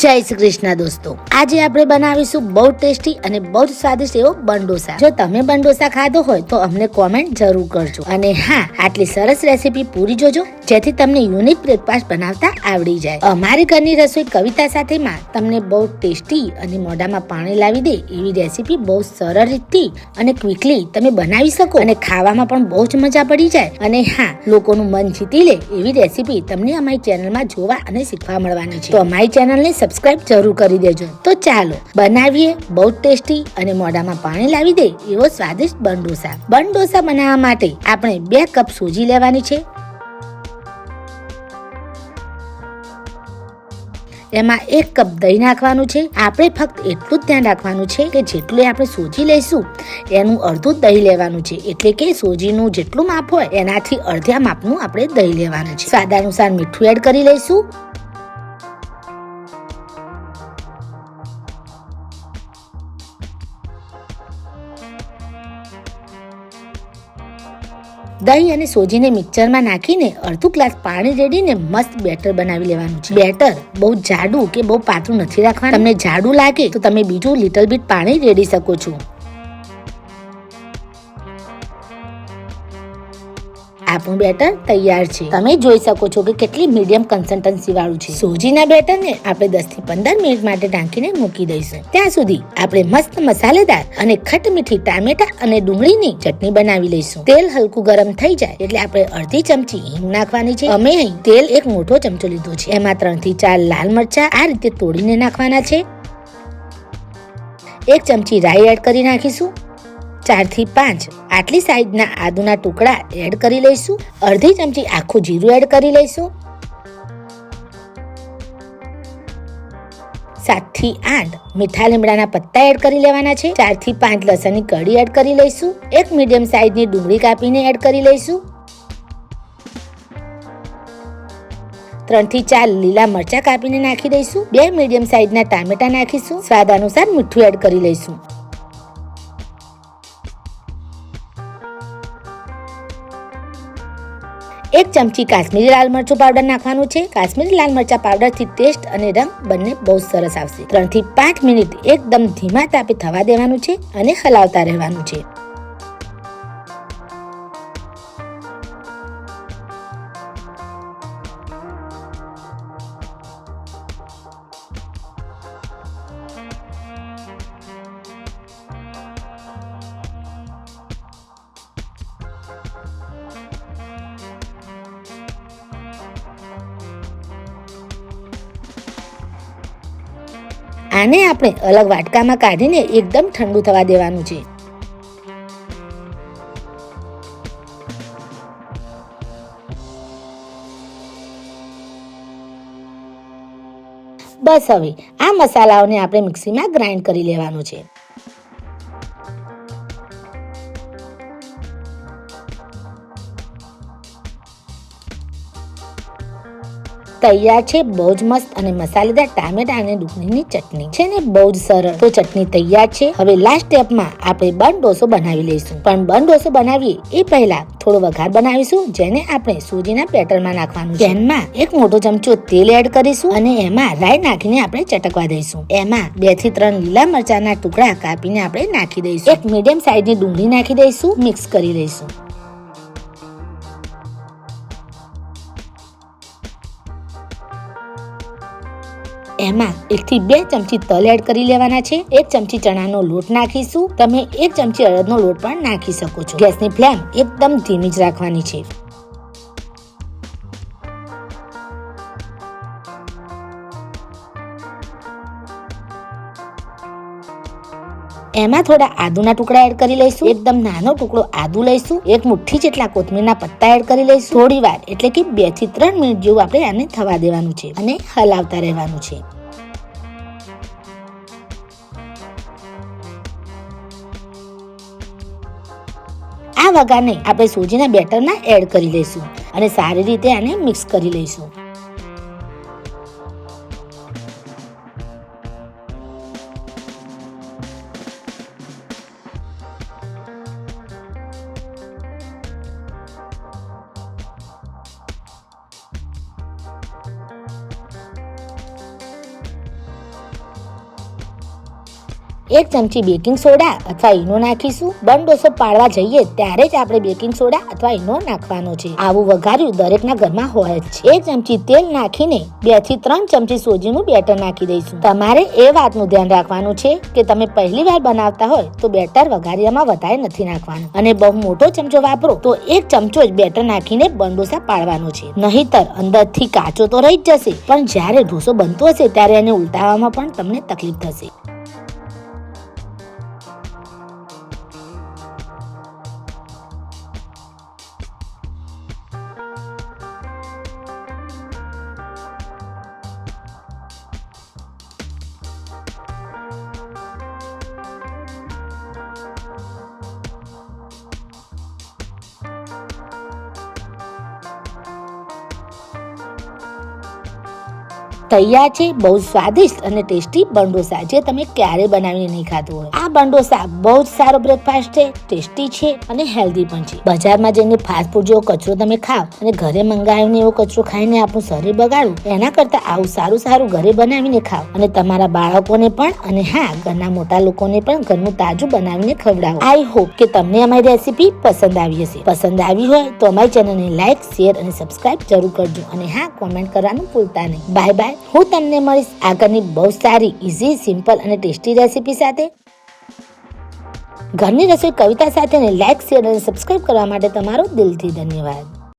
જય શ્રી કૃષ્ણ દોસ્તો, આજે આપણે બનાવીશું બહુ ટેસ્ટી અને બહુ જ સ્વાદિષ્ટ એવો બન ડોસા। જો તમે બન ડોસા ખાધો હોય તો અમને કોમેન્ટ જરૂર કરજો અને હા, આટલી સરસ રેસીપી પૂરી જોજો જેથી તમને યુનિક બ્રેકફાસ્ટ બનાવતા આવડી જાય। અમારી ઘરની રસોઈ કવિતા સાથેમાં તમને બહુ ટેસ્ટી અને મોઢામાં પાણી લાવી દે એવી રેસીપી બહુ સરળ રીતથી અને ક્વિકલી તમે બનાવી શકો અને ખાવામાં પણ બહુ જ મજા પડી જાય અને હા, લોકોનું મન જીતી લે એવી રેસીપી તમને અમારી ચેનલમાં જોવા અને શીખવા મળવાની છે। તો અમારી ચેનલને સબસ્ક્રાઇબ જરૂર કરી દેજો। તો ચાલો બનાવીએ બહુ ટેસ્ટી અને મોઢામાં પાણી લાવી દે એવો સ્વાદિષ્ટ બન ડોસા। બન ડોસા બનાવવા માટે આપણે 2 કપ સોજી લેવાની છે। એમાં 1 કપ દહીં નાખવાનું છે। આપણે ફક્ત એટલું જ ધ્યાન રાખવાનું છે કે જેટલું આપણે સોજી લઈશું એનું અડધું દહીં લેવાનું છે, એટલે કે સોજીનું જેટલું માપ હોય એનાથી અડધા માપનું આપણે દહીં લેવાનું છે। સ્વાદ અનુસાર મીઠું એડ કરી લઈશું। દહીં અને સોજીને મિક્સરમાં નાખીને અડધું ગ્લાસ પાણી રેડીને મસ્ત બેટર બનાવી લેવાનું છે। બેટર બહુ જાડું કે બહુ પાતળું નથી રાખવાનું। તમને જાડું લાગે તો તમે બીજું લિટલ બીટ પાણી રેડી શકો છો। આપણું બેટર તૈયાર છે। તમે જોઈ શકો છો કે કેટલી મીડિયમ કન્સિસ્ટન્સી વાળું છે। સોજીના બેટરને આપણે 10 થી 15 મિનિટ માટે ઢાંકીને મૂકી દઈશું। ત્યાં સુધી આપણે મસ્ત મસાલેદાર અને ખટમીઠી ટામેટા અને ડુંગળીની ચટણી બનાવી લઈશું। તેલ હલકું ગરમ થઈ જાય એટલે આપણે અડધી ચમચી હિંગ નાખવાની છે। અમે અહીં તેલ 1 મોટો ચમચો લીધો છે। એમાં 3 થી 4 લાલ મરચા આ રીતે તોડીને નાખવાના છે। 1 ચમચી રાઈ એડ કરી નાખીશું। 4 થી 5 આટલી સાઈઝના આદુના ટુકડા એડ કરી લઈશું। અડધી ચમચી આખું જીરું એડ કરી લઈશું। 7 થી 8 મીઠા લીમડાના પત્તા એડ કરી લેવાના છે। 4 થી 5 લસણની કળી એડ કરી લઈશું। 1 મીડિયમ સાઈઝની ડુંગળી કાપીને એડ કરી લઈશું। 3 થી 4 લીલા મરચા કાપીને નાખી દઈશું। 2 મીડિયમ સાઈઝના ટામેટા નાખીશું। સ્વાદ અનુસાર મીઠું એડ કરી લઈશું। 1 ચમચી કાશ્મીરી લાલ મરચું પાવડર નાખવાનું છે। કાશ્મીરી લાલ મરચા પાવડર થી ટેસ્ટ અને રંગ બંને બહુ સરસ આવશે। 3 થી 5 મિનિટ એકદમ ધીમા તાપે થવા દેવાનું છે અને હલાવતા રહેવાનું છે। આને આપણે અલગ વાટકામાં કાઢીને એકદમ ઠંડુ થવા દેવાનું છે। બસ હવે આ મસાલાઓને આપણે મિક્સીમાં ગ્રાઇન્ડ કરી લેવાનું છે। તૈયાર છે બહુ જ મસ્ત અને મસાલેદાર ટામેટા અને ડુંગળીની ચટણી છે ને બહુ જ સરળ। તો ચટણી તૈયાર છે। હવે લાસ્ટ સ્ટેપમાં આપણે બન ડોસો બનાવી લઈશું। પણ બન ડોસો બનાવીએ એ પહેલા થોડો વઘાર બનાવીશું, જેને આપણે સોજીના બેટરમાં નાખવાનું છે। પેનમાં 1 મોટો ચમચો તેલ એડ કરીશું અને એમાં રાઈ નાખીને આપણે ચટકવા દઈશું। એમાં 2 થી 3 લીલા મરચાના ટુકડા કાપીને આપણે નાખી દઈશું। 1 મીડિયમ સાઈઝની ડુંગળી નાખી દઈશું। મિક્સ કરી લઈશું। એમાં 1 થી 2 ચમચી તલ એડ કરી લેવાના છે। 1 ચમચી ચણાનો લોટ નાખીશું। તમે 1 ચમચી અડદનો લોટ પણ નાખી શકો છો। ગેસની ફ્લેમ એકદમ ધીમી જ રાખવાની છે। એમાં થોડા આદુના ટુકડા એડ કરી લઈશું। એકદમ નાનો ટુકડો આદુ લઈશું। 1 મુઠ્ઠી જેટલા કોથમીરના પત્તા એડ કરી લઈશું। થોડી વાર એટલે કે 2 થી 3 મિનિટ જેવું આપણે આને થવા દેવાનું છે અને હલાવતા રહેવાનું છે। આ વઘારને આપણે સોજીના બેટરમાં એડ કરી લઈશું અને સારી રીતે આને મિક્સ કરી લઈશું। 1 ચમચી બેકિંગ સોડા અથવા ઈનો નાખીશું. બન ડોસો પાડવા જઈએ ત્યારે જ આપણે બેકિંગ સોડા અથવા ઈનો નાખવાનો છે. આવું વઘાર્યું દરેકના ઘરમાં હોય જ છે. 1 ચમચી તેલ નાખીને 2 થી 3 ચમચી સોજીનું બેટર નાખી દઈશું. તમારે એ વાતનું ધ્યાન રાખવાનું છે કે તમે પહેલી વાર બનાવતા હોય તો બેટર વઘારિયામાં વધારે નથી નાખવાનું, અને બહુ મોટો ચમચો વાપરો તો 1 ચમચો જ બેટર નાખીને બન ડોસા પાડવાનો છે. નહીતર અંદરથી કાચો તો રહી જ જશે, પણ જ્યારે ઢોસો બનતો હશે ત્યારે એને ઉલટાવવામાં પણ તમને તકલીફ થશે. તૈયાર છે બહુ સ્વાદિષ્ટ અને ટેસ્ટી બન ડોસા, જે તમે ક્યારે બનાવીને નહીં ખાધું હોય. આ બન ડોસા બહુ જ સારો બ્રેકફાસ્ટ છે, ટેસ્ટી છે અને હેલ્ધી પણ છે. બજારમાં જઈને ફાસ્ટ ફૂડ જેવો કચરો તમે ખાવ અને ઘરે મંગાવીને એવો કચરો ખાઈને આપણું શરીર બગાડવું, એના કરતા આવું સારું ઘરે બનાવીને ખાવ અને તમારા બાળકોને પણ અને હા, ઘરના મોટા લોકોને પણ ઘરનું તાજું બનાવીને ખવડાવો. આઈ હોપ કે તમને અમારી રેસીપી પસંદ આવી હશે. પસંદ આવી હોય તો અમારી ચેનલને લાઈક, શેર અને સબસ્ક્રાઇબ જરૂર કરજો, અને હા, કોમેન્ટ કરવાનું ભૂલતા નહીં. Bye bye. હું તમને મળીશ આગળની બહુ સારી, ઇઝી, સિમ્પલ અને ટેસ્ટી રેસીપી સાથે. ઘરની રસોઈ કવિતા સાથે લાઈક, શેર અને સબસ્ક્રાઇબ કરવા માટે તમારો દિલથી ધન્યવાદ.